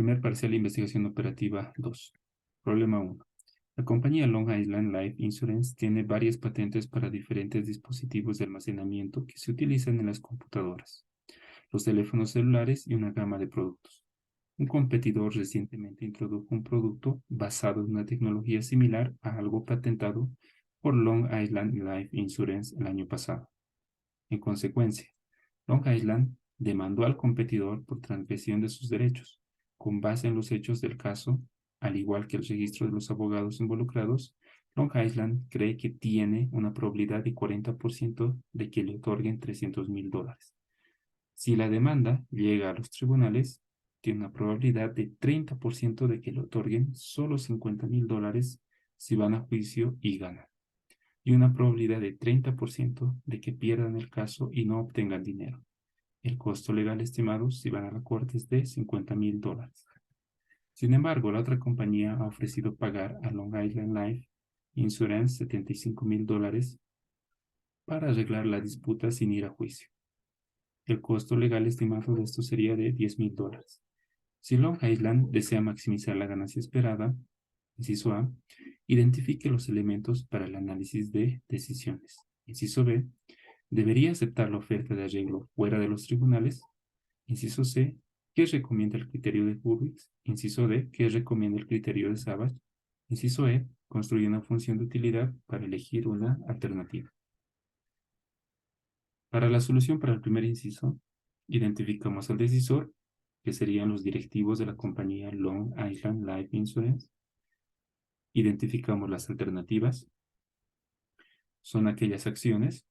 Primer parcial, investigación operativa 2. Problema 1. La compañía Long Island Life Insurance tiene varias patentes para diferentes dispositivos de almacenamiento que se utilizan en las computadoras, los teléfonos celulares y una gama de productos. Un competidor recientemente introdujo un producto basado en una tecnología similar a algo patentado por Long Island Life Insurance el año pasado. En consecuencia, Long Island demandó al competidor por transgresión de sus derechos, con base en los hechos del caso, al igual que el registro de los abogados involucrados. Long Island cree que tiene una probabilidad de 40% de que le otorguen $300,000. Si la demanda llega a los tribunales, tiene una probabilidad de 30% de que le otorguen solo $50,000 si van a juicio y ganan, y una probabilidad de 30% de que pierdan el caso y no obtengan dinero. El costo legal estimado si van a la corte es de $50,000. Sin embargo, la otra compañía ha ofrecido pagar a Long Island Life Insurance $75,000 para arreglar la disputa sin ir a juicio. El costo legal estimado de esto sería de $10,000. Si Long Island desea maximizar la ganancia esperada, inciso A, identifique los elementos para el análisis de decisiones. Inciso B, ¿debería aceptar la oferta de arreglo fuera de los tribunales? Inciso C, ¿qué recomienda el criterio de Hurwitz? Inciso D, ¿qué recomienda el criterio de Savage? Inciso E, construye una función de utilidad para elegir una alternativa. Para la solución para el primer inciso, identificamos al decisor, que serían los directivos de la compañía Long Island Life Insurance. Identificamos las alternativas. Son aquellas acciones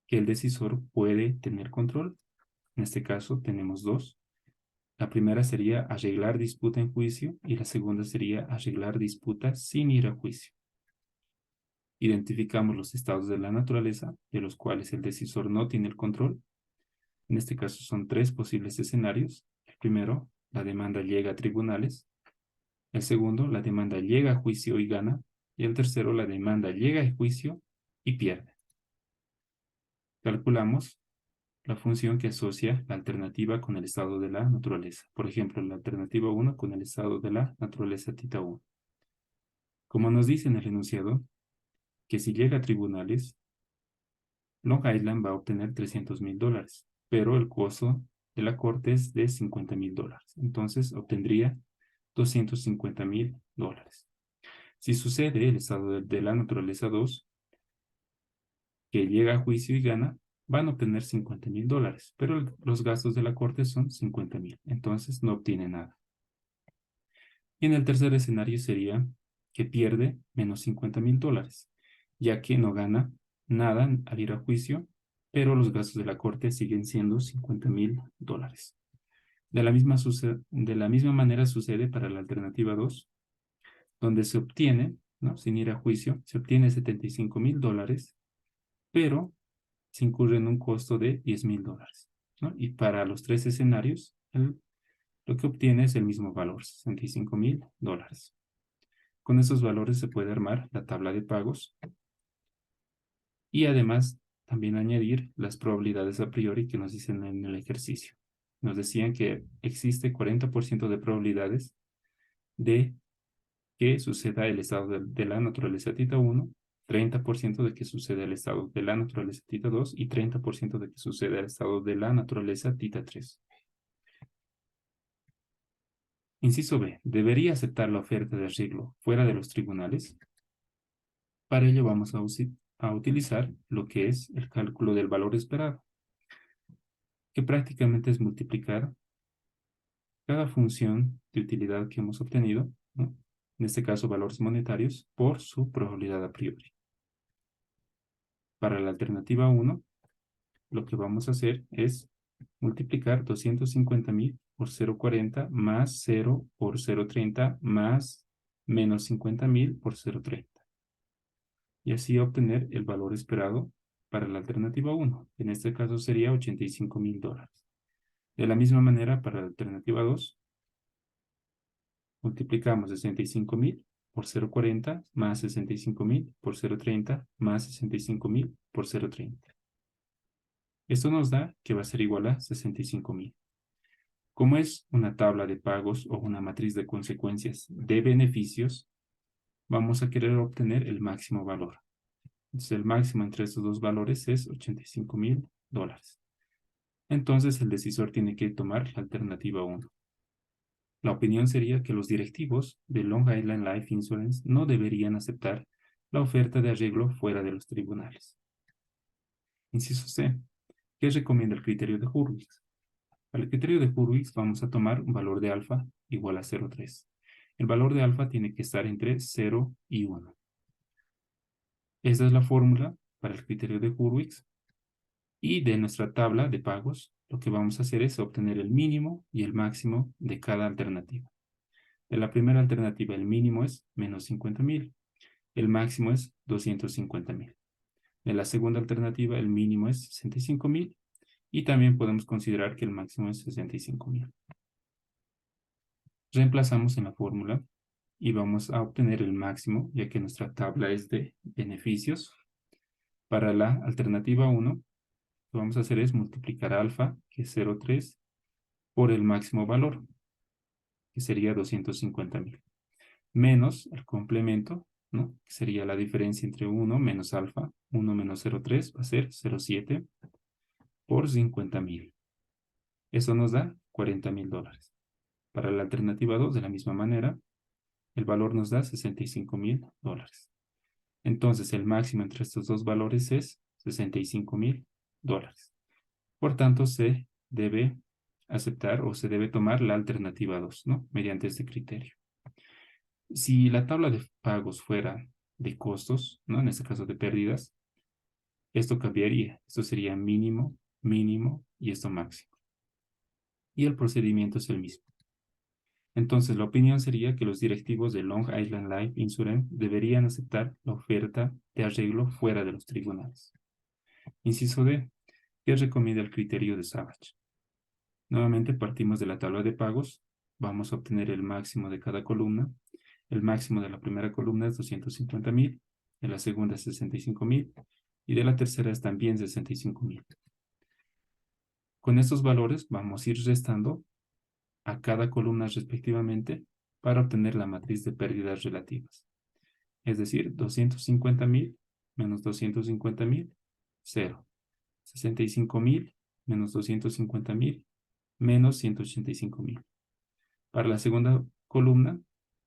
que el decisor puede tener control. En este caso tenemos dos. La primera sería arreglar disputa en juicio y la segunda sería arreglar disputa sin ir a juicio. Identificamos los estados de la naturaleza de los cuales el decisor no tiene el control. En este caso son tres posibles escenarios. El primero, la demanda llega a tribunales. El segundo, la demanda llega a juicio y gana. Y el tercero, la demanda llega a juicio y pierde. Calculamos la función que asocia la alternativa con el estado de la naturaleza. Por ejemplo, la alternativa 1 con el estado de la naturaleza θ 1. Como nos dice en el enunciado, que si llega a tribunales, Long Island va a obtener $300,000, pero el costo de la corte es de $50,000. Entonces obtendría $250,000. Si sucede el estado de la naturaleza 2, que llega a juicio y gana, van a obtener $50,000, pero los gastos de la corte son $50,000, entonces no obtiene nada. Y en el tercer escenario sería que pierde menos $50,000, ya que no gana nada al ir a juicio, pero los gastos de la corte siguen siendo $50,000. De la misma manera sucede para la alternativa 2, donde se obtiene, ¿no?, sin ir a juicio, se obtiene $75,000, pero se incurre en un costo de $10,000, ¿no? Y para los tres escenarios, lo que obtiene es el mismo valor, $65,000. Con esos valores se puede armar la tabla de pagos y además también añadir las probabilidades a priori que nos dicen en el ejercicio. Nos decían que existe 40% de probabilidades de que suceda el estado de la naturaleza θ 1, 30% de que suceda el estado de la naturaleza θ 2 y 30% de que suceda el estado de la naturaleza θ 3. Inciso B. ¿Debería aceptar la oferta de arreglo fuera de los tribunales? Para ello vamos a utilizar lo que es el cálculo del valor esperado, que prácticamente es multiplicar cada función de utilidad que hemos obtenido, ¿no?, en este caso valores monetarios, por su probabilidad a priori. Para la alternativa 1, lo que vamos a hacer es multiplicar 250,000 por 0,40 más 0 por 0,30 más menos 50,000 por 0,30. Y así obtener el valor esperado para la alternativa 1. En este caso sería $85,000. De la misma manera, para la alternativa 2, multiplicamos 65,000 por 0,40 más 65,000 por 0,30 más 65,000 por 0,30. Esto nos da que va a ser igual a 65,000. Como es una tabla de pagos o una matriz de consecuencias de beneficios, vamos a querer obtener el máximo valor. Entonces, el máximo entre estos dos valores es $85,000. Entonces, el decisor tiene que tomar la alternativa 1. La opinión sería que los directivos de Long Island Life Insurance no deberían aceptar la oferta de arreglo fuera de los tribunales. Inciso C. ¿Qué recomienda el criterio de Hurwitz? Para el criterio de Hurwitz vamos a tomar un valor de alfa igual a 0,3. El valor de alfa tiene que estar entre 0 y 1. Esa es la fórmula para el criterio de Hurwitz. Y de nuestra tabla de pagos, lo que vamos a hacer es obtener el mínimo y el máximo de cada alternativa. De la primera alternativa, el mínimo es menos 50,000. El máximo es 250,000. De la segunda alternativa, el mínimo es 65,000. Y también podemos considerar que el máximo es 65,000. Reemplazamos en la fórmula y vamos a obtener el máximo, ya que nuestra tabla es de beneficios. Para la alternativa 1, lo que vamos a hacer es multiplicar alfa, que es 0,3, por el máximo valor, que sería 250,000, menos el complemento, ¿no? Que sería la diferencia entre 1 menos alfa. 1 menos 0,3 va a ser 0,7 por 50,000. Eso nos da $40,000. Para la alternativa 2, de la misma manera, el valor nos da $65,000. Entonces, el máximo entre estos dos valores es $65,000. Por tanto, se debe aceptar o se debe tomar la alternativa 2, ¿no? Mediante este criterio. Si la tabla de pagos fuera de costos, ¿no? En este caso de pérdidas, esto cambiaría. Esto sería mínimo, mínimo y esto máximo. Y el procedimiento es el mismo. Entonces, la opinión sería que los directivos de Long Island Life Insurance deberían aceptar la oferta de arreglo fuera de los tribunales. Inciso D. ¿Qué recomienda el criterio de Savage? Nuevamente partimos de la tabla de pagos. Vamos a obtener el máximo de cada columna. El máximo de la primera columna es 250,000, de la segunda es 65,000 y de la tercera es también 65,000. Con estos valores vamos a ir restando a cada columna respectivamente para obtener la matriz de pérdidas relativas. Es decir, 250,000 menos 250,000, 0. 65,000 menos 250,000 menos 185,000. Para la segunda columna,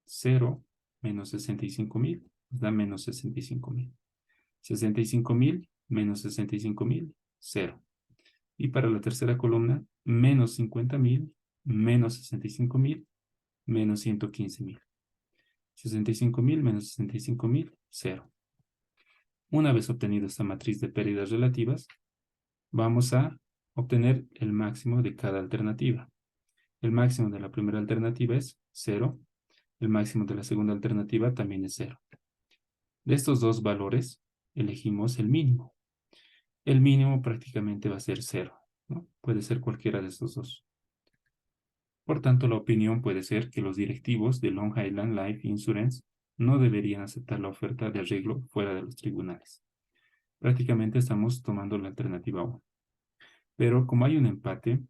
0 menos 65,000 nos da menos 65,000. 65,000 menos 65,000, 0. Y para la tercera columna, menos 50,000 menos 65,000 menos 115,000. 65,000 menos 65,000, 0. Una vez obtenida esta matriz de pérdidas relativas, vamos a obtener el máximo de cada alternativa. El máximo de la primera alternativa es 0. El máximo de la segunda alternativa también es 0. De estos dos valores, elegimos el mínimo. El mínimo prácticamente va a ser 0, ¿no? Puede ser cualquiera de estos dos. Por tanto, la opinión puede ser que los directivos de Long Island Life Insurance no deberían aceptar la oferta de arreglo fuera de los tribunales. Prácticamente estamos tomando la alternativa 1. Pero como hay un empate,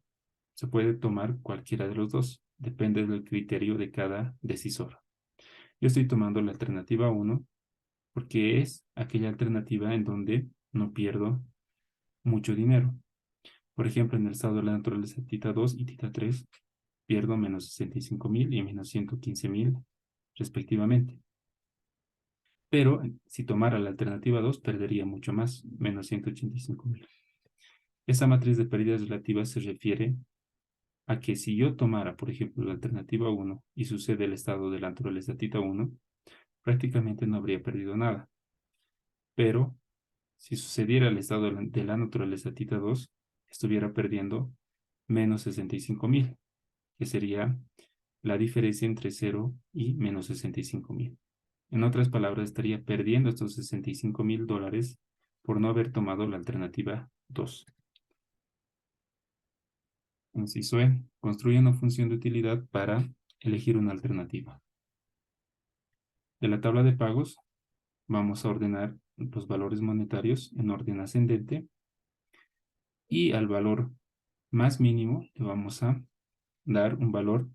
se puede tomar cualquiera de los dos. Depende del criterio de cada decisor. Yo estoy tomando la alternativa 1 porque es aquella alternativa en donde no pierdo mucho dinero. Por ejemplo, en el estado de la naturaleza tita 2 y tita 3, pierdo menos 65,000 y menos 115,000 respectivamente. Pero si tomara la alternativa 2, perdería mucho más, menos 185,000. Esa matriz de pérdidas relativas se refiere a que si yo tomara, por ejemplo, la alternativa 1 y sucede el estado de la naturaleza tita 1, prácticamente no habría perdido nada. Pero si sucediera el estado de la naturaleza tita 2, estuviera perdiendo menos 65,000, que sería la diferencia entre 0 y menos 65,000. En otras palabras, estaría perdiendo estos $65,000 por no haber tomado la alternativa 2. Inciso E. Construye una función de utilidad para elegir una alternativa. De la tabla de pagos, vamos a ordenar los valores monetarios en orden ascendente y al valor más mínimo le vamos a dar un valor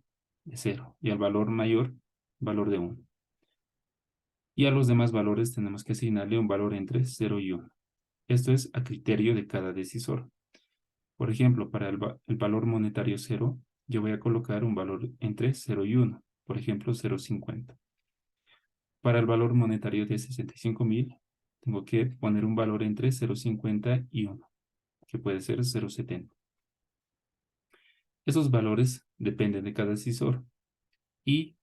de 0 y al valor mayor, valor de 1. Y a los demás valores tenemos que asignarle un valor entre 0 y 1. Esto es a criterio de cada decisor. Por ejemplo, para el valor monetario 0, yo voy a colocar un valor entre 0 y 1. Por ejemplo, 0,50. Para el valor monetario de 65,000, tengo que poner un valor entre 0,50 y 1, que puede ser 0,70. Esos valores dependen de cada decisor y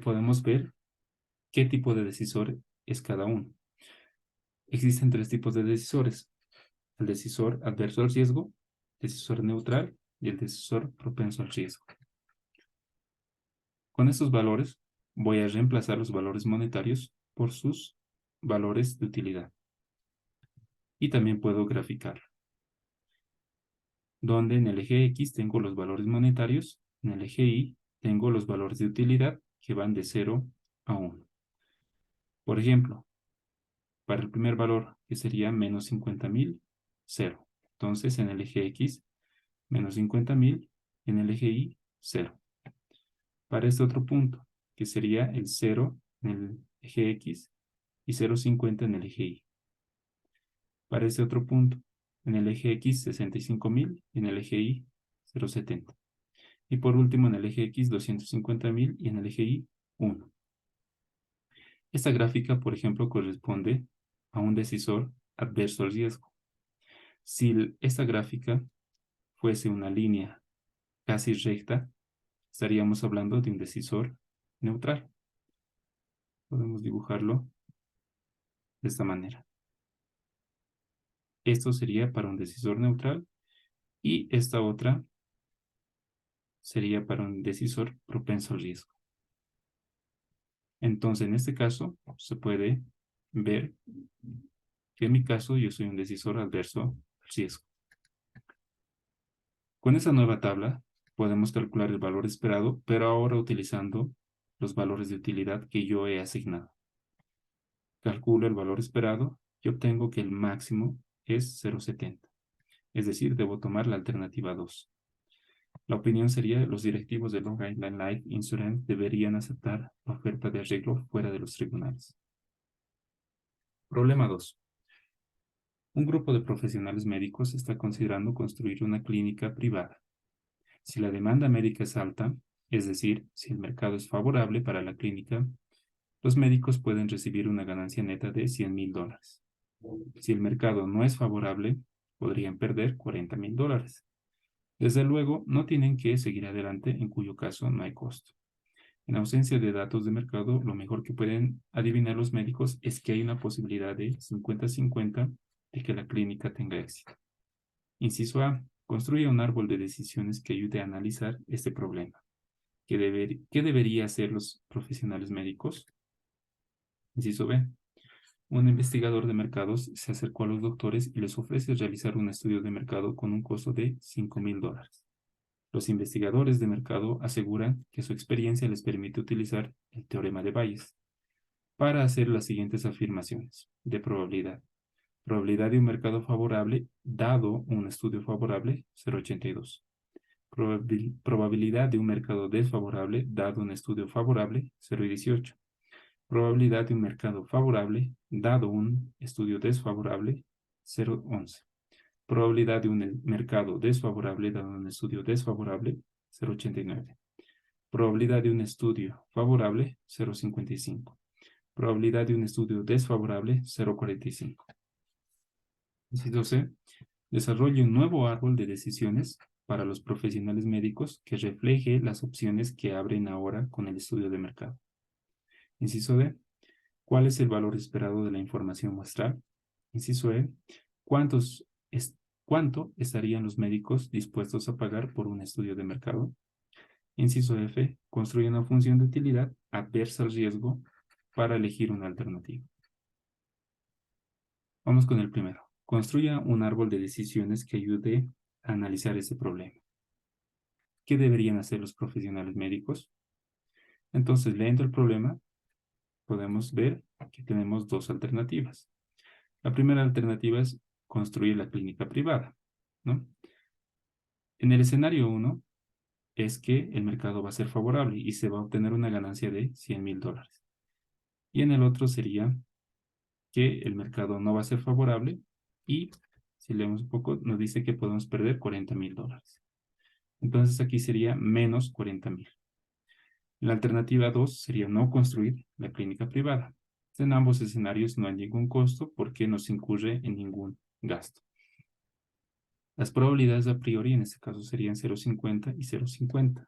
podemos ver qué tipo de decisor es cada uno. Existen 3 tipos de decisores: el decisor adverso al riesgo, el decisor neutral y el decisor propenso al riesgo. Con estos valores voy a reemplazar los valores monetarios por sus valores de utilidad. Y también puedo graficar, donde en el eje X tengo los valores monetarios, en el eje Y tengo los valores de utilidad que van de 0 a 1. Por ejemplo, para el primer valor, que sería menos 50,000, 0. Entonces, en el eje X, menos 50,000, en el eje Y, 0. Para este otro punto, que sería el 0 en el eje X y 0,50 en el eje Y. Para este otro punto, en el eje X, 65,000 y en el eje Y, 0,70. Y por último, en el eje X, 250,000 y en el eje Y, 1. Esta gráfica, por ejemplo, corresponde a un decisor adverso al riesgo. Si esta gráfica fuese una línea casi recta, estaríamos hablando de un decisor neutral. Podemos dibujarlo de esta manera. Esto sería para un decisor neutral y esta otra sería para un decisor propenso al riesgo. Entonces, en este caso, se puede ver que en mi caso yo soy un decisor adverso al riesgo. Con esa nueva tabla podemos calcular el valor esperado, pero ahora utilizando los valores de utilidad que yo he asignado. Calculo el valor esperado y obtengo que el máximo es 0,70. Es decir, debo tomar la alternativa 2. La opinión sería: los directivos de Long Island Life Insurance deberían aceptar la oferta de arreglo fuera de los tribunales. Problema 2. Un grupo de profesionales médicos está considerando construir una clínica privada. Si la demanda médica es alta, es decir, si el mercado es favorable para la clínica, los médicos pueden recibir una ganancia neta de $100,000. Si el mercado no es favorable, podrían perder $40,000. Desde luego, no tienen que seguir adelante, en cuyo caso no hay costo. En ausencia de datos de mercado, lo mejor que pueden adivinar los médicos es que hay una posibilidad de 50-50 de que la clínica tenga éxito. Inciso A. Construye un árbol de decisiones que ayude a analizar este problema. ¿Qué debería hacer los profesionales médicos? Inciso B. Un investigador de mercados se acercó a los doctores y les ofrece realizar un estudio de mercado con un costo de $5,000. Los investigadores de mercado aseguran que su experiencia les permite utilizar el teorema de Bayes para hacer las siguientes afirmaciones de probabilidad. Probabilidad de un mercado favorable dado un estudio favorable, 0,82. Probabilidad de un mercado desfavorable dado un estudio favorable, 0,18. Probabilidad de un mercado favorable dado un estudio desfavorable, 0,11. Probabilidad de un mercado desfavorable dado un estudio desfavorable, 0,89. Probabilidad de un estudio favorable, 0,55. Probabilidad de un estudio desfavorable, 0,45. Inciso C. Desarrolle un nuevo árbol de decisiones para los profesionales médicos que refleje las opciones que abren ahora con el estudio de mercado. Inciso D. ¿Cuál es el valor esperado de la información muestral? Inciso E. ¿Cuánto estarían los médicos dispuestos a pagar por un estudio de mercado? Inciso F. Construye una función de utilidad adversa al riesgo para elegir una alternativa. Vamos con el primero. Construya un árbol de decisiones que ayude a analizar ese problema. ¿Qué deberían hacer los profesionales médicos? Entonces, leyendo el problema, podemos ver que tenemos 2 alternativas. La primera alternativa es construir la clínica privada, ¿no? En el escenario 1, es que el mercado va a ser favorable y se va a obtener una ganancia de $100,000. Y en el otro sería que el mercado no va a ser favorable y si leemos un poco nos dice que podemos perder $40,000. Entonces aquí sería menos 40,000. La alternativa 2 sería no construir la clínica privada. En ambos escenarios no hay ningún costo porque no se incurre en ningún gasto. Las probabilidades a priori en este caso serían 0,50 y 0,50,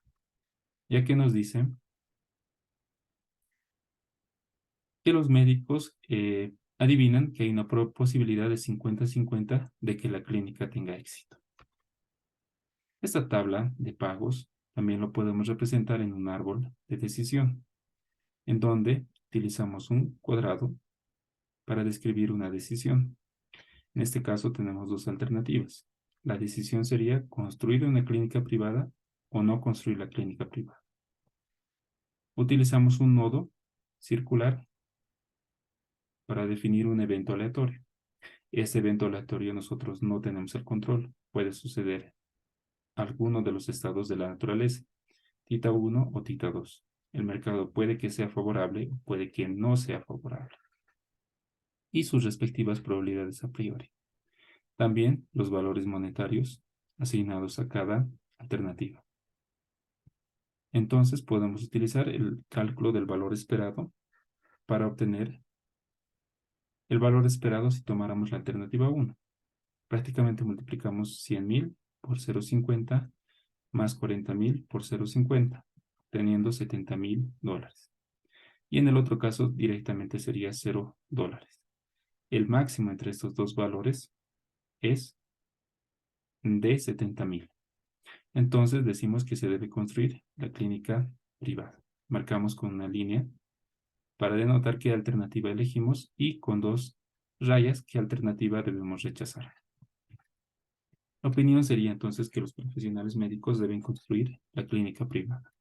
ya que nos dice que los médicos adivinan que hay una posibilidad de 50-50 de que la clínica tenga éxito. Esta tabla de pagos también lo podemos representar en un árbol de decisión, en donde utilizamos un cuadrado para describir una decisión. En este caso tenemos dos alternativas. La decisión sería construir una clínica privada o no construir la clínica privada. Utilizamos un nodo circular para definir un evento aleatorio. Este evento aleatorio nosotros no tenemos el control. Puede suceder alguno de los estados de la naturaleza, tita 1 o tita 2. El mercado puede que sea favorable o puede que no sea favorable. Y sus respectivas probabilidades a priori. También los valores monetarios asignados a cada alternativa. Entonces podemos utilizar el cálculo del valor esperado para obtener el valor esperado si tomáramos la alternativa 1. Prácticamente multiplicamos 100,000 por 0,50 más 40,000 por 0,50, teniendo $70,000. Y en el otro caso directamente sería $0. El máximo entre estos dos valores es de 70,000. Entonces decimos que se debe construir la clínica privada. Marcamos con una línea para denotar qué alternativa elegimos y con dos rayas qué alternativa debemos rechazar. La opinión sería entonces que los profesionales médicos deben construir la clínica privada.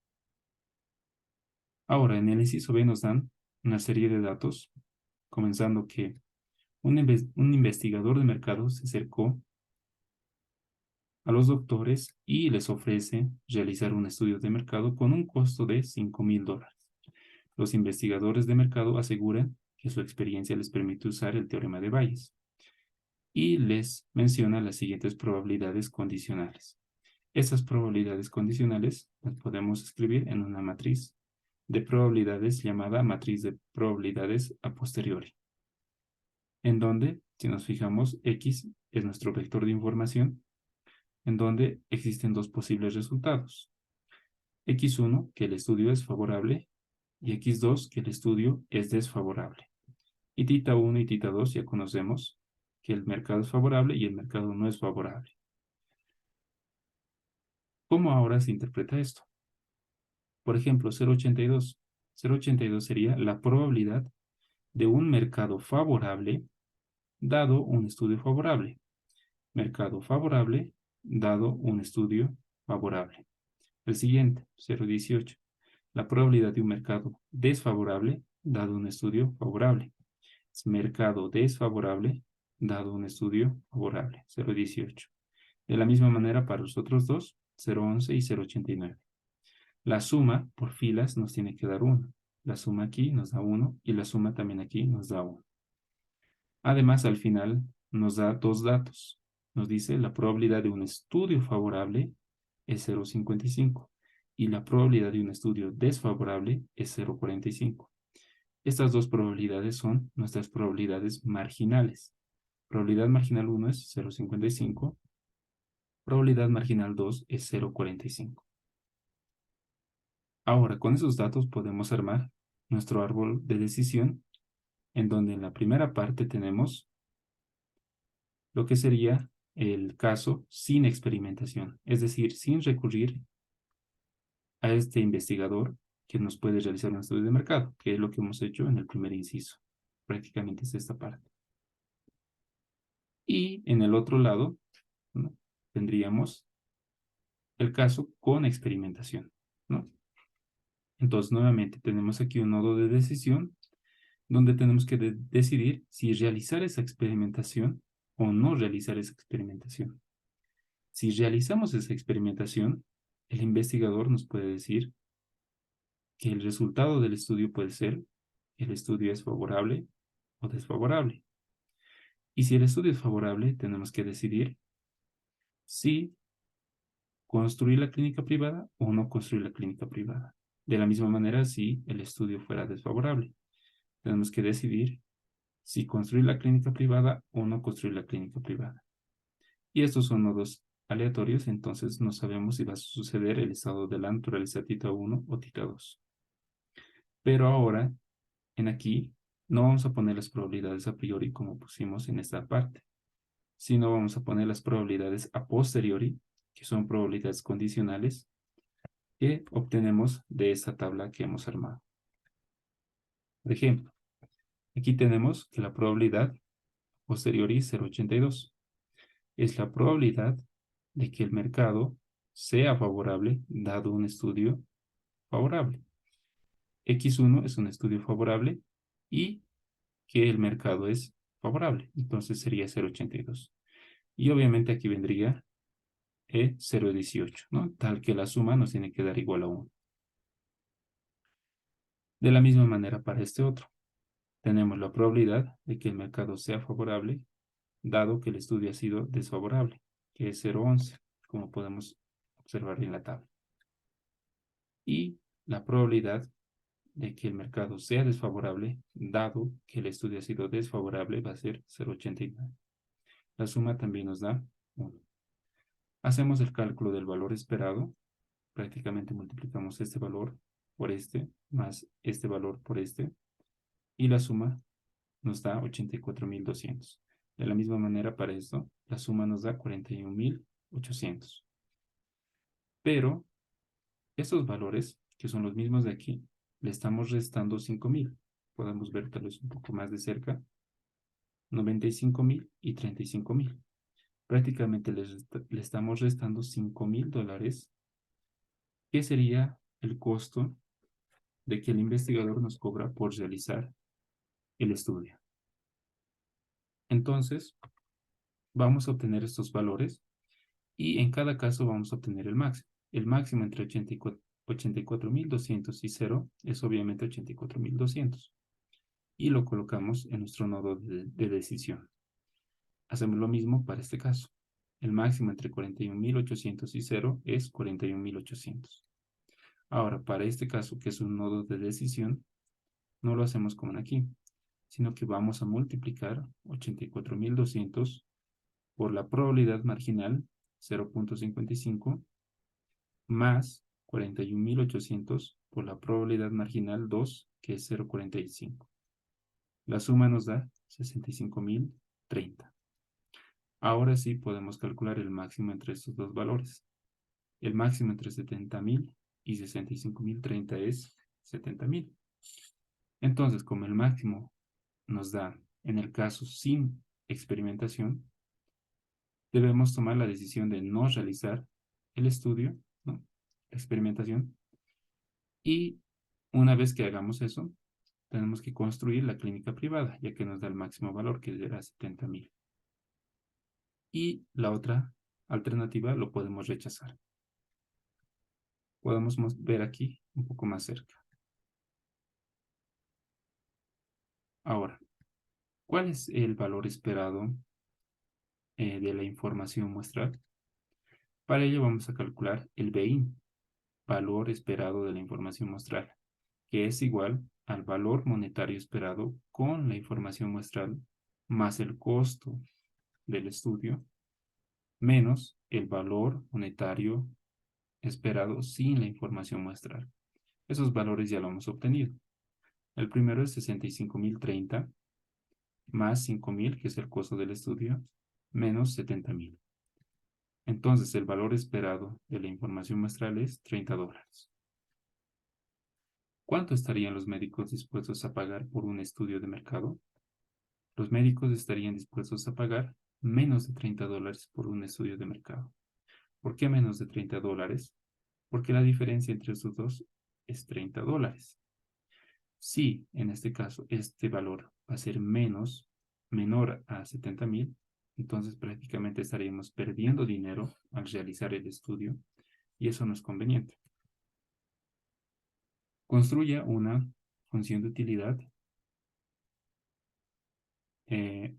Ahora, en el inciso B nos dan una serie de datos, comenzando que un investigador de mercado se acercó a los doctores y les ofrece realizar un estudio de mercado con un costo de $5,000. Los investigadores de mercado aseguran que su experiencia les permite usar el teorema de Bayes y les menciona las siguientes probabilidades condicionales. Estas probabilidades condicionales las podemos escribir en una matriz de probabilidades llamada matriz de probabilidades a posteriori, en donde, si nos fijamos, X es nuestro vector de información, en donde existen dos posibles resultados. X1, que el estudio es favorable, y X2, que el estudio es desfavorable. Y tita 1 y tita 2 ya conocemos que el mercado es favorable y el mercado no es favorable. ¿Cómo ahora se interpreta esto? Por ejemplo, 0,82. 0,82 sería la probabilidad de un mercado favorable dado un estudio favorable. Mercado favorable dado un estudio favorable. El siguiente, 0,18. La probabilidad de un mercado desfavorable dado un estudio favorable. Es mercado desfavorable dado un estudio favorable, 0,18. De la misma manera para los otros dos, 0,11 y 0,89. La suma por filas nos tiene que dar 1. La suma aquí nos da 1 y la suma también aquí nos da 1. Además, al final nos da dos datos. Nos dice la probabilidad de un estudio favorable es 0,55 y la probabilidad de un estudio desfavorable es 0,45. Estas dos probabilidades son nuestras probabilidades marginales. Probabilidad marginal 1 es 0,55. Probabilidad marginal 2 es 0,45. Ahora, con esos datos podemos armar nuestro árbol de decisión, en donde en la primera parte tenemos lo que sería el caso sin experimentación, es decir, sin recurrir a este investigador que nos puede realizar un estudio de mercado, que es lo que hemos hecho en el primer inciso. Prácticamente es esta parte. Y en el otro lado, ¿no?, tendríamos el caso con experimentación, ¿no? Entonces, nuevamente, tenemos aquí un nodo de decisión donde tenemos que decidir si realizar esa experimentación o no realizar esa experimentación. Si realizamos esa experimentación, el investigador nos puede decir que el resultado del estudio puede ser: el estudio es favorable o desfavorable. Y si el estudio es favorable, tenemos que decidir si construir la clínica privada o no construir la clínica privada. De la misma manera, si el estudio fuera desfavorable, tenemos que decidir si construir la clínica privada o no construir la clínica privada. Y estos son nodos aleatorios, entonces no sabemos si va a suceder el estado de la naturaleza θ 1 o θ 2. Pero ahora, en aquí, no vamos a poner las probabilidades a priori como pusimos en esta parte, sino vamos a poner las probabilidades a posteriori, que son probabilidades condicionales, que obtenemos de esta tabla que hemos armado. Por ejemplo, aquí tenemos que la probabilidad posteriori 0,82 es la probabilidad de que el mercado sea favorable dado un estudio favorable. X1 es un estudio favorable y que el mercado es favorable, entonces sería 0,82. Y obviamente aquí vendría 0,18, ¿no? Tal que la suma nos tiene que dar igual a 1. De la misma manera para este otro. Tenemos la probabilidad de que el mercado sea favorable, dado que el estudio ha sido desfavorable, que es 0,11, como podemos observar en la tabla. Y la probabilidad de que el mercado sea desfavorable, dado que el estudio ha sido desfavorable, va a ser 0,89. La suma también nos da 1. Hacemos el cálculo del valor esperado. Prácticamente multiplicamos este valor por este, más este valor por este, y la suma nos da 84.200. De la misma manera para esto, la suma nos da 41.800. Pero estos valores, que son los mismos de aquí, le estamos restando 5.000. Podemos ver tal vez un poco más de cerca. 95.000 y 35.000. Prácticamente le estamos restando $5.000, que sería el costo de que el investigador nos cobra por realizar el estudio. Entonces, vamos a obtener estos valores y en cada caso vamos a obtener el máximo. El máximo entre 84.200 y 0 es obviamente 84.200. Y lo colocamos en nuestro nodo de decisión. Hacemos lo mismo para este caso. El máximo entre 41.800 y 0 es 41.800. Ahora, para este caso, que es un nodo de decisión, no lo hacemos como aquí, sino que vamos a multiplicar 84.200 por la probabilidad marginal 0,55 más 41.800 por la probabilidad marginal 2, que es 0,45. La suma nos da 65.030. Ahora sí podemos calcular el máximo entre estos dos valores. El máximo entre 70.000 y 65.030 es 70.000. Entonces, como el máximo nos da, en el caso sin experimentación, debemos tomar la decisión de no realizar el estudio, ¿no? La experimentación. Y una vez que hagamos eso, tenemos que construir la clínica privada, ya que nos da el máximo valor, que será 70.000. Y la otra alternativa lo podemos rechazar. Podemos ver aquí un poco más cerca. Ahora, ¿cuál es el valor esperado de la información muestral? Para ello vamos a calcular el BIM, valor esperado de la información muestral, que es igual al valor monetario esperado con la información muestral más el costo del estudio menos el valor monetario esperado sin la información muestral. Esos valores ya lo hemos obtenido. El primero es 65.030 más 5.000, que es el costo del estudio, menos 70.000. Entonces, el valor esperado de la información muestral es $30. ¿Cuánto estarían los médicos dispuestos a pagar por un estudio de mercado? Los médicos estarían dispuestos a pagar menos de $30 por un estudio de mercado. ¿Por qué menos de $30? Porque la diferencia entre estos dos es $30. Si, en este caso, este valor va a ser menor a 70.000, entonces prácticamente estaríamos perdiendo dinero al realizar el estudio, y eso no es conveniente. Construya una función de utilidad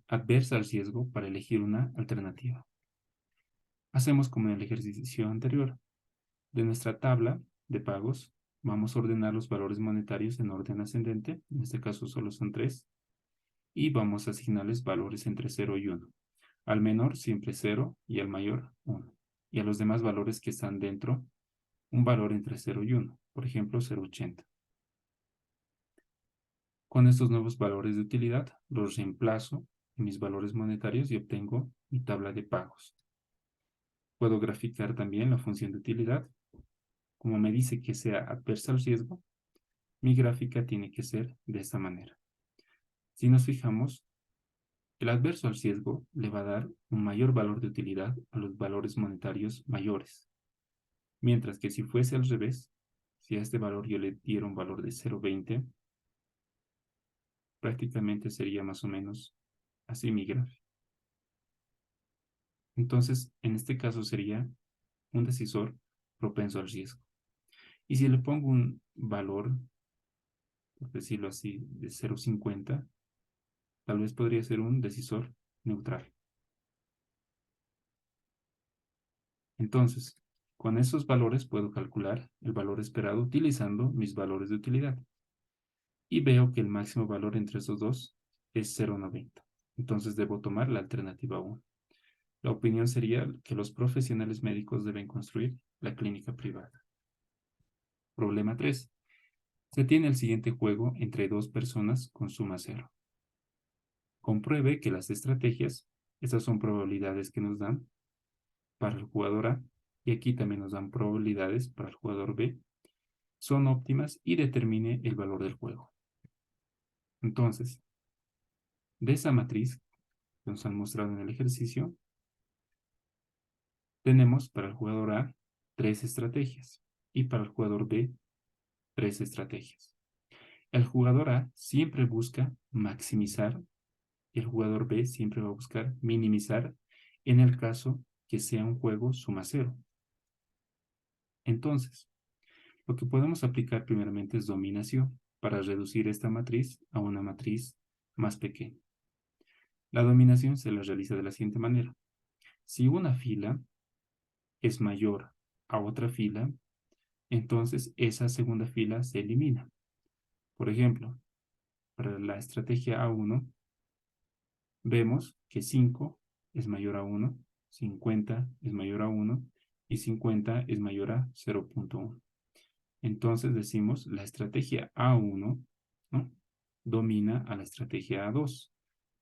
adversa al riesgo para elegir una alternativa. Hacemos como en el ejercicio anterior. De nuestra tabla de pagos, vamos a ordenar los valores monetarios en orden ascendente, en este caso solo son 3, y vamos a asignarles valores entre 0 y 1. Al menor siempre 0 y al mayor 1. Y a los demás valores que están dentro, un valor entre 0 y 1, por ejemplo 0,80. Con estos nuevos valores de utilidad, los reemplazo en mis valores monetarios y obtengo mi tabla de pagos. Puedo graficar también la función de utilidad. Como me dice que sea adversa al riesgo, mi gráfica tiene que ser de esta manera. Si nos fijamos, el adverso al riesgo le va a dar un mayor valor de utilidad a los valores monetarios mayores. Mientras que si fuese al revés, si a este valor yo le diera un valor de 0,20, prácticamente sería más o menos así mi gráfica. Entonces, en este caso sería un decisor propenso al riesgo. Y si le pongo un valor, por decirlo así, de 0,50, tal vez podría ser un decisor neutral. Entonces, con esos valores puedo calcular el valor esperado utilizando mis valores de utilidad. Y veo que el máximo valor entre esos dos es 0,90. Entonces debo tomar la alternativa 1. La opinión sería que los profesionales médicos deben construir la clínica privada. Problema 3. Se tiene el siguiente juego entre dos personas con suma 0. Compruebe que las estrategias, estas son probabilidades que nos dan para el jugador A, y aquí también nos dan probabilidades para el jugador B, son óptimas y determine el valor del juego. Entonces, de esa matriz que nos han mostrado en el ejercicio, tenemos para el jugador A 3 estrategias y para el jugador B 3 estrategias. El jugador A siempre busca maximizar y el jugador B siempre va a buscar minimizar en el caso que sea un juego suma 0. Entonces, lo que podemos aplicar primeramente es dominación para reducir esta matriz a una matriz más pequeña. La dominación se la realiza de la siguiente manera. Si una fila es mayor a otra fila, entonces esa segunda fila se elimina. Por ejemplo, para la estrategia A1, vemos que 5 es mayor a 1, 50 es mayor a 1 y 50 es mayor a 0,1. Entonces decimos la estrategia A1, ¿no?, domina a la estrategia A2,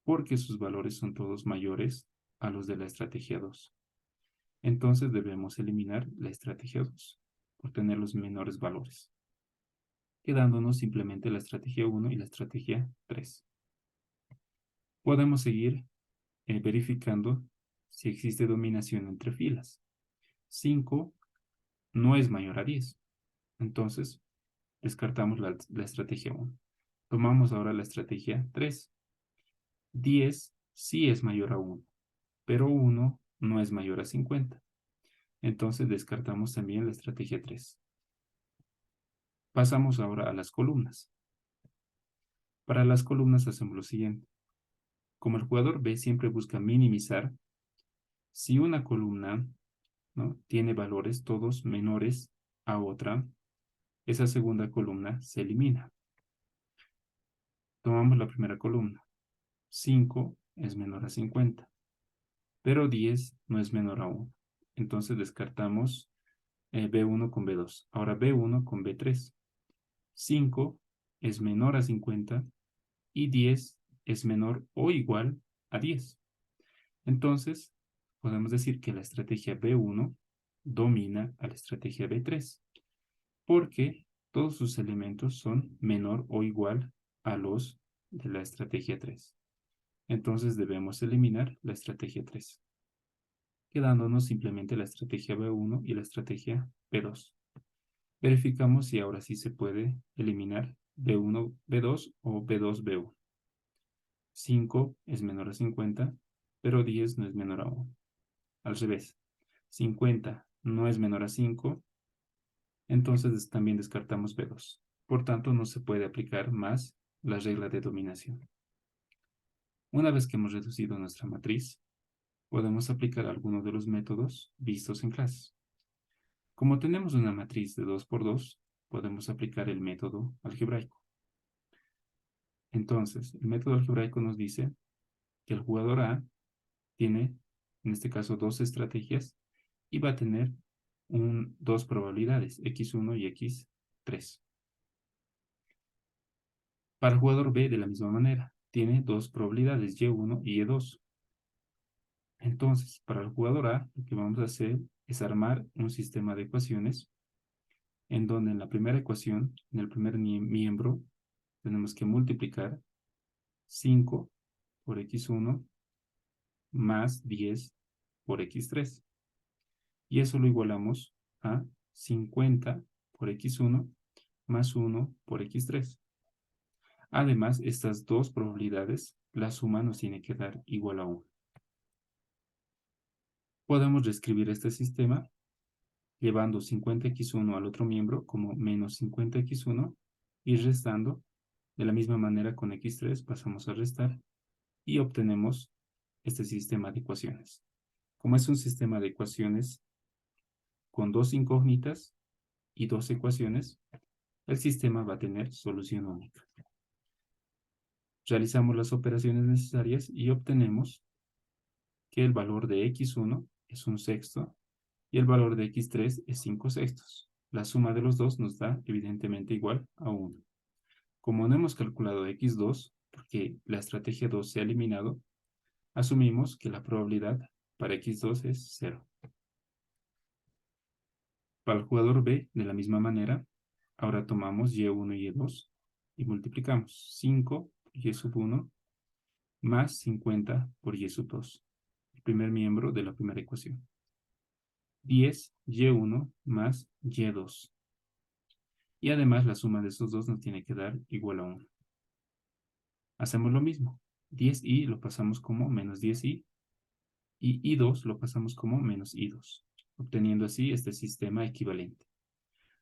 porque sus valores son todos mayores a los de la estrategia 2. Entonces debemos eliminar la estrategia 2 por tener los menores valores, quedándonos simplemente la estrategia 1 y la estrategia 3. Podemos seguir verificando si existe dominación entre filas. 5 no es mayor a 10. Entonces, descartamos la estrategia 1. Tomamos ahora la estrategia 3. 10 sí es mayor a 1, pero 1 no es mayor a 50. Entonces, descartamos también la estrategia 3. Pasamos ahora a las columnas. Para las columnas hacemos lo siguiente. Como el jugador B siempre busca minimizar, si una columna, ¿no?, tiene valores todos menores a otra, esa segunda columna se elimina. Tomamos la primera columna. 5 es menor a 50, pero 10 no es menor a 1. Entonces descartamos B1 con B2. Ahora B1 con B3. 5 es menor a 50 y 10 es menor o igual a 10. Entonces, podemos decir que la estrategia B1 domina a la estrategia B3, porque todos sus elementos son menor o igual a los de la estrategia 3. Entonces debemos eliminar la estrategia 3, quedándonos simplemente la estrategia B1 y la estrategia B2. Verificamos si ahora sí se puede eliminar B1, B2 o B2, B1. 5 es menor a 50, pero 10 no es menor a 1. Al revés, 50 no es menor a 5, entonces también descartamos B2. Por tanto, no se puede aplicar más la regla de dominación. Una vez que hemos reducido nuestra matriz, podemos aplicar alguno de los métodos vistos en clases. Como tenemos una matriz de 2 por 2, podemos aplicar el método algebraico. Entonces, el método algebraico nos dice que el jugador A tiene, en este caso, dos estrategias y va a tener dos probabilidades, x1 y x3. Para el jugador B, de la misma manera, tiene dos probabilidades, y1 y y2. Entonces, para el jugador A, lo que vamos a hacer es armar un sistema de ecuaciones en donde en la primera ecuación, en el primer miembro, tenemos que multiplicar 5 por x1 más 10 por x3. Y eso lo igualamos a 50 por x1 más 1 por x3. Además, estas dos probabilidades, la suma nos tiene que dar igual a 1. Podemos reescribir este sistema llevando 50x1 al otro miembro como menos 50x1 y restando. De la misma manera con x3 pasamos a restar y obtenemos este sistema de ecuaciones. Como es un sistema de ecuaciones con dos incógnitas y dos ecuaciones, el sistema va a tener solución única. Realizamos las operaciones necesarias y obtenemos que el valor de x1 es 1/6 y el valor de x3 es 5/6. La suma de los dos nos da evidentemente igual a 1. Como no hemos calculado x2, porque la estrategia 2 se ha eliminado, asumimos que la probabilidad para x2 es 0. Para el jugador B, de la misma manera, ahora tomamos y1 y y2 y multiplicamos 5 por y1 más 50 por y2, el primer miembro de la primera ecuación. 10 y1 más y2. Y además la suma de estos dos nos tiene que dar igual a 1. Hacemos lo mismo. 10y lo pasamos como menos 10y y y2 lo pasamos como menos y2, obteniendo así este sistema equivalente.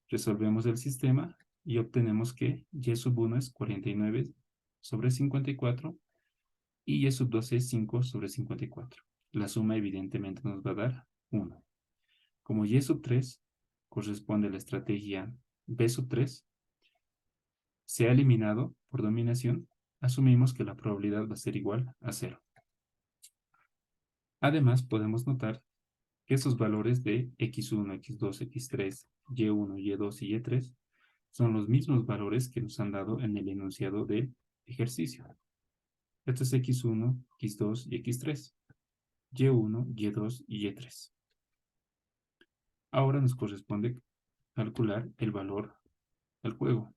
Resolvemos el sistema y obtenemos que y1 es 49 sobre 54 y y2 es 5 sobre 54. La suma evidentemente nos va a dar 1. Como y3 corresponde a la estrategia b3, se ha eliminado por dominación, asumimos que la probabilidad va a ser igual a 0. Además, podemos notar que esos valores de x1, x2, x3, y1, y2 y y3 son los mismos valores que nos han dado en el enunciado del ejercicio. Esto es x1, x2 y x3, y1, y2 y y3. Ahora nos corresponde calcular el valor del juego.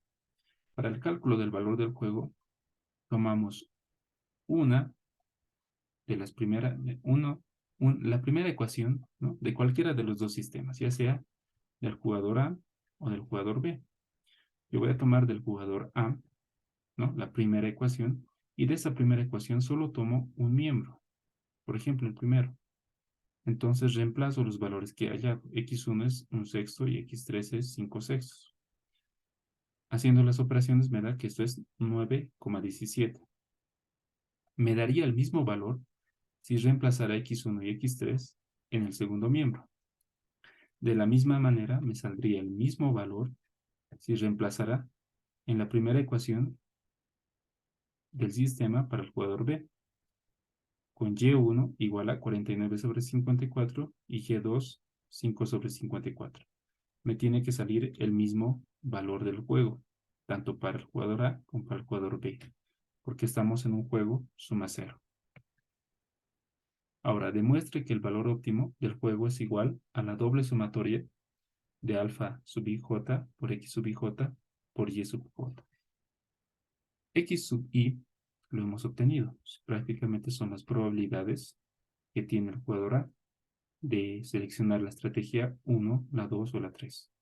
Para el cálculo del valor del juego, tomamos una de las primeras, la primera ecuación, ¿no?, de cualquiera de los dos sistemas, ya sea del jugador A o del jugador B. Yo voy a tomar del jugador A, ¿no?, la primera ecuación, y de esa primera ecuación solo tomo un miembro, por ejemplo, el primero. Entonces reemplazo los valores que haya. x1 es 1/6 y x3 es 5/6. Haciendo las operaciones me da que esto es 9,17. Me daría el mismo valor si reemplazara x1 y x3 en el segundo miembro. De la misma manera me saldría el mismo valor si reemplazara en la primera ecuación del sistema para el jugador B, con y1 igual a 49 sobre 54 y y2 5 sobre 54. Me tiene que salir el mismo valor del juego, tanto para el jugador A como para el jugador B, porque estamos en un juego suma 0. Ahora, demuestre que el valor óptimo del juego es igual a la doble sumatoria de alfa sub i j por x sub i j por y sub j. X sub i lo hemos obtenido. Prácticamente son las probabilidades que tiene el jugador A de seleccionar la estrategia 1, la 2 o la 3.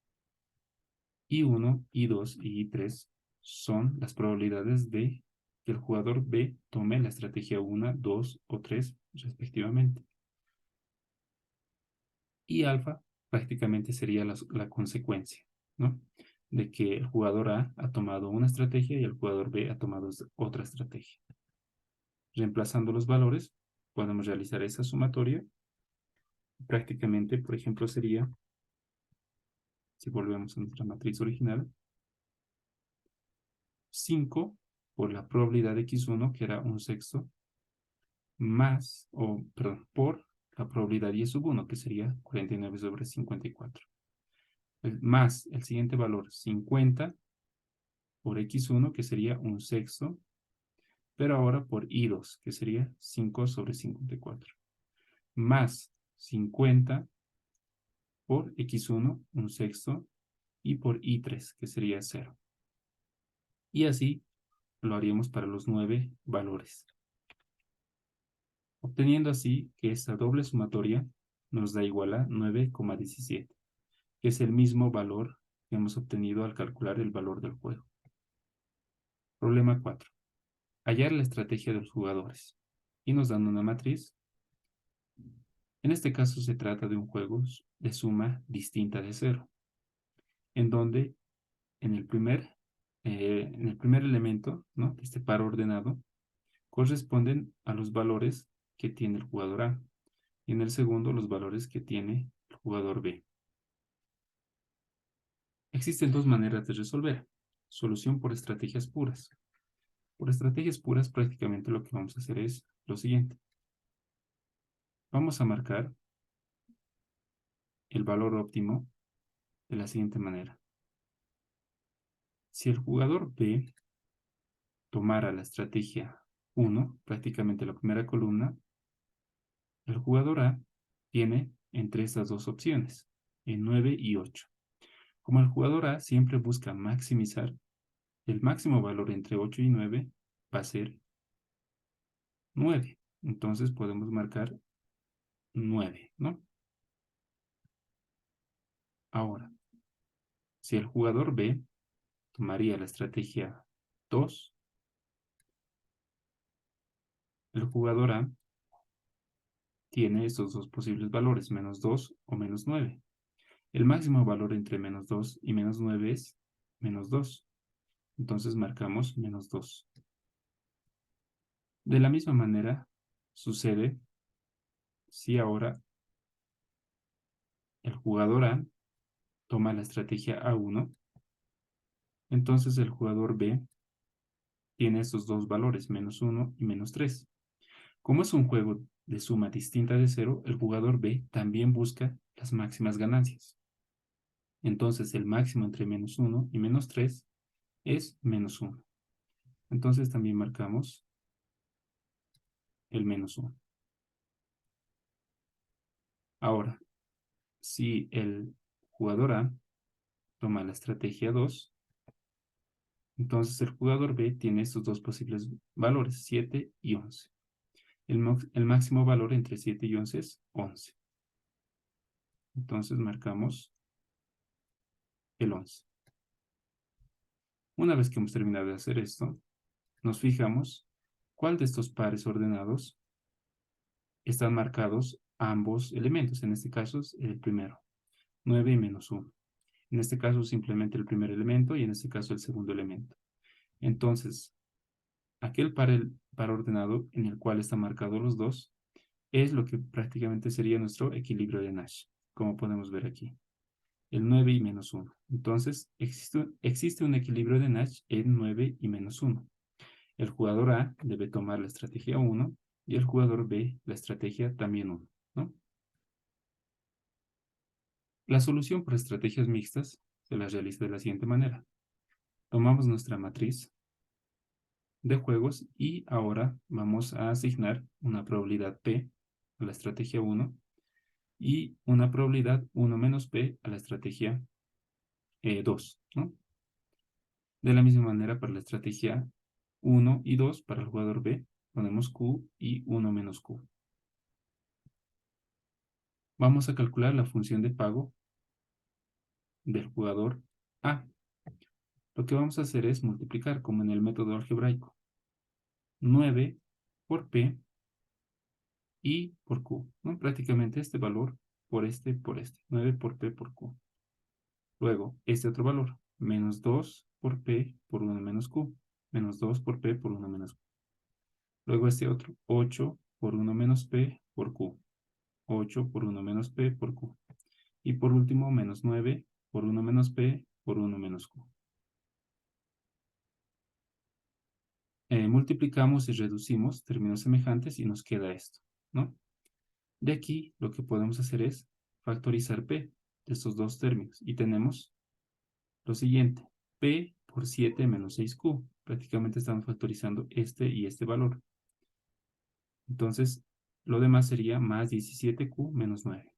I1, I2 y I3 son las probabilidades de que el jugador B tome la estrategia 1, 2 o 3 respectivamente. Y alfa prácticamente sería la consecuencia, ¿no? De que el jugador A ha tomado una estrategia y el jugador B ha tomado otra estrategia. Reemplazando los valores, podemos realizar esa sumatoria. Prácticamente, por ejemplo, sería, si volvemos a nuestra matriz original, 5 por la probabilidad de x1, que era un sexto, más, perdón, por la probabilidad y sub 1, que sería 49 sobre 54. Más el siguiente valor, 50 por x1, que sería un sexto, pero ahora por y2, que sería 5 sobre 54. Más 50 por x1, un sexto, y por y3, que sería 0. Y así lo haríamos para los 9 valores. Obteniendo así que esta doble sumatoria nos da igual a 9,17, que es el mismo valor que hemos obtenido al calcular el valor del juego. Problema 4. Hallar la estrategia de los jugadores. Y nos dan una matriz. En este caso se trata de un juego de suma distinta de 0, en donde en el primer elemento, ¿no?, de este par ordenado, corresponden a los valores que tiene el jugador A, y en el segundo los valores que tiene el jugador B. Existen dos maneras de resolver. Solución por estrategias puras. Por estrategias puras, prácticamente lo que vamos a hacer es lo siguiente. Vamos a marcar el valor óptimo de la siguiente manera. Si el jugador B tomara la estrategia 1, prácticamente la primera columna, el jugador A tiene entre estas dos opciones, en 9 y 8. Como el jugador A siempre busca maximizar, el máximo valor entre 8 y 9 va a ser 9. Entonces podemos marcar 9, ¿no? Ahora, si el jugador B tomaría la estrategia 2, el jugador A tiene estos dos posibles valores, menos 2 o menos 9. El máximo valor entre menos 2 y menos 9 es menos 2. Entonces marcamos menos 2. De la misma manera sucede si ahora el jugador A toma la estrategia A1, entonces el jugador B tiene estos dos valores, menos 1 y menos 3. Como es un juego de suma distinta de 0, el jugador B también busca las máximas ganancias. Entonces el máximo entre menos 1 y menos 3 es menos 1. Entonces también marcamos el menos 1. Ahora, si el jugador A toma la estrategia 2, entonces el jugador B tiene estos dos posibles valores, 7 y 11. El máximo valor entre 7 y 11 es 11. Entonces marcamos el 11. Una vez que hemos terminado de hacer esto, nos fijamos cuál de estos pares ordenados están marcados ambos elementos. En este caso es el primero, 9 y menos 1. En este caso simplemente el primer elemento y en este caso el segundo elemento. Entonces, aquel par ordenado en el cual están marcados los dos es lo que prácticamente sería nuestro equilibrio de Nash, como podemos ver aquí. El 9 y menos 1. Entonces, existe un equilibrio de Nash en 9 y menos 1. El jugador A debe tomar la estrategia 1 y el jugador B la estrategia también 1, ¿no? La solución por estrategias mixtas se las realiza de la siguiente manera. Tomamos nuestra matriz de juegos y ahora vamos a asignar una probabilidad P a la estrategia 1 y una probabilidad 1 menos P a la estrategia 2, ¿no? De la misma manera para la estrategia 1 y 2 para el jugador B ponemos Q y 1 menos Q. Vamos a calcular la función de pago del jugador A. Lo que vamos a hacer es multiplicar, como en el método algebraico, 9 por P y por Q, ¿no? Prácticamente este valor por este, por este. 9 por P por Q. Luego, este otro valor, menos 2 por P por 1 menos Q. Menos 2 por P por 1 menos Q. Luego este otro, 8 por 1 menos P por Q. 8 por 1 menos P por Q. Y por último, menos 9 por 1 menos P por 1 menos Q. Multiplicamos y reducimos términos semejantes y nos queda esto, ¿no? De aquí lo que podemos hacer es factorizar P de estos dos términos. Y tenemos lo siguiente, P por 7 menos 6Q. Prácticamente estamos factorizando este y este valor. Entonces, lo demás sería más 17Q menos 9.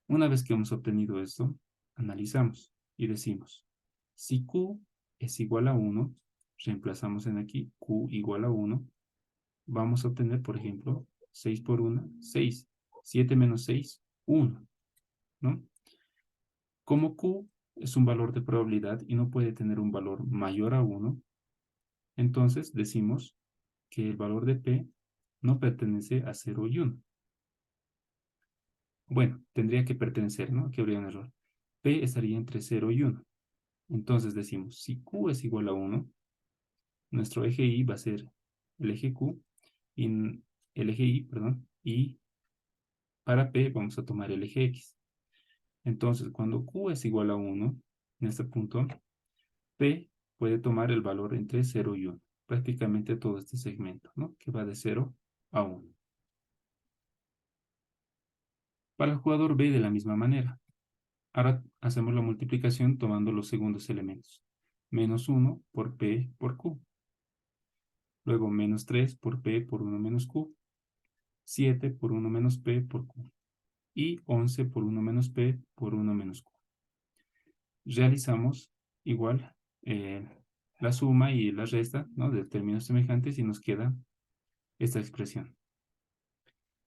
Una vez que hemos obtenido esto, analizamos y decimos, si Q es igual a 1, reemplazamos en aquí Q igual a 1, vamos a obtener, por ejemplo, 6 por 1, 6. 7 menos 6, 1, ¿no? Como Q es un valor de probabilidad y no puede tener un valor mayor a 1, entonces decimos que el valor de P no pertenece a 0 y 1. Bueno, tendría que pertenecer, ¿no? Aquí habría un error. P estaría entre 0 y 1. Entonces decimos, si Q es igual a 1, nuestro eje Y va a ser el eje Q, y el eje Y, perdón, y para P vamos a tomar el eje X. Entonces, cuando Q es igual a 1, en este punto, P puede tomar el valor entre 0 y 1. Prácticamente todo este segmento, ¿no? Que va de 0 a 1. Para el jugador B de la misma manera. Ahora hacemos la multiplicación tomando los segundos elementos. Menos 1 por P por Q. Luego menos 3 por P por 1 menos Q. 7 por 1 menos P por Q. Y 11 por 1 menos P por 1 menos Q. Realizamos igual la suma y la resta, ¿no?, de términos semejantes y nos queda esta expresión.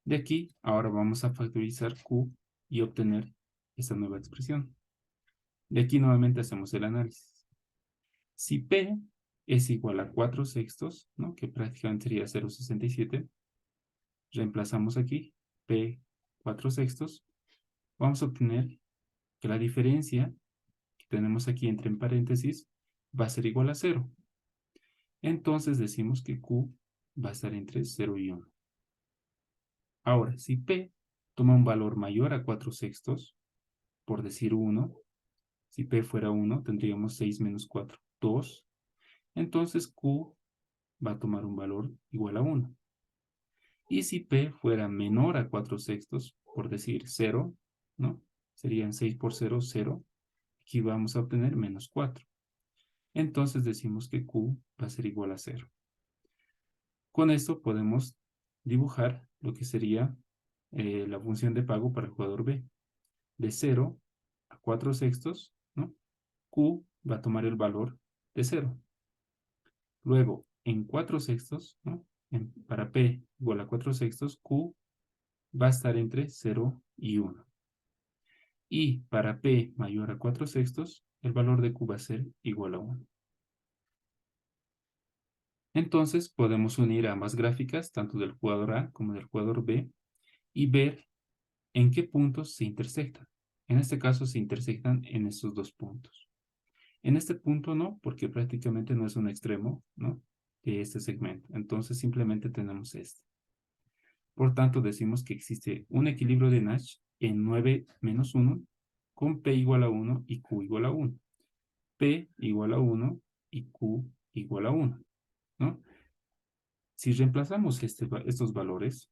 De aquí, ahora vamos a factorizar Q y obtener esta nueva expresión. De aquí nuevamente hacemos el análisis. Si P es igual a 4 sextos, ¿no?, que prácticamente sería 0,67, reemplazamos aquí P 4 sextos, vamos a obtener que la diferencia que tenemos aquí entre en paréntesis va a ser igual a 0. Entonces decimos que Q va a estar entre 0 y 1. Ahora, si P toma un valor mayor a 4 sextos, por decir 1, si P fuera 1, tendríamos 6 menos 4, 2. Entonces Q va a tomar un valor igual a 1. Y si P fuera menor a 4 sextos, por decir 0, ¿no? Serían 6 por 0, 0. Aquí vamos a obtener menos 4. Entonces decimos que Q va a ser igual a 0. Con esto podemos dibujar lo que sería la función de pago para el jugador B. De 0 a 4 sextos, ¿no?, Q va a tomar el valor de 0. Luego, en 4 sextos, ¿no?, para P igual a 4 sextos, Q va a estar entre 0 y 1. Y para P mayor a 4 sextos, el valor de Q va a ser igual a 1. Entonces, podemos unir ambas gráficas, tanto del jugador A como del jugador B, y ver en qué puntos se intersectan. En este caso, se intersectan en estos dos puntos. En este punto no, porque prácticamente no es un extremo, ¿no?, de este segmento. Entonces, simplemente tenemos este. Por tanto, decimos que existe un equilibrio de Nash en 9 menos 1 con P igual a 1 y Q igual a 1. P igual a 1 y Q igual a 1, ¿no? Si reemplazamos estos valores,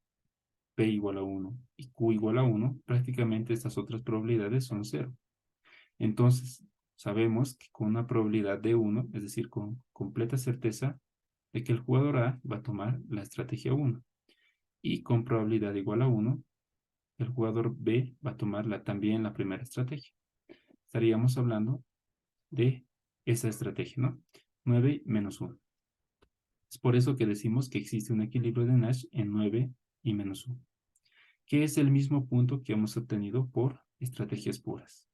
P igual a 1 y Q igual a 1, prácticamente estas otras probabilidades son 0. Entonces, sabemos que con una probabilidad de 1, es decir, con completa certeza, de que el jugador A va a tomar la estrategia 1. Y con probabilidad igual a 1, el jugador B va a tomar también la primera estrategia. Estaríamos hablando de esa estrategia, ¿no? 9 menos 1. Es por eso que decimos que existe un equilibrio de Nash en 9 y menos 1, que es el mismo punto que hemos obtenido por estrategias puras.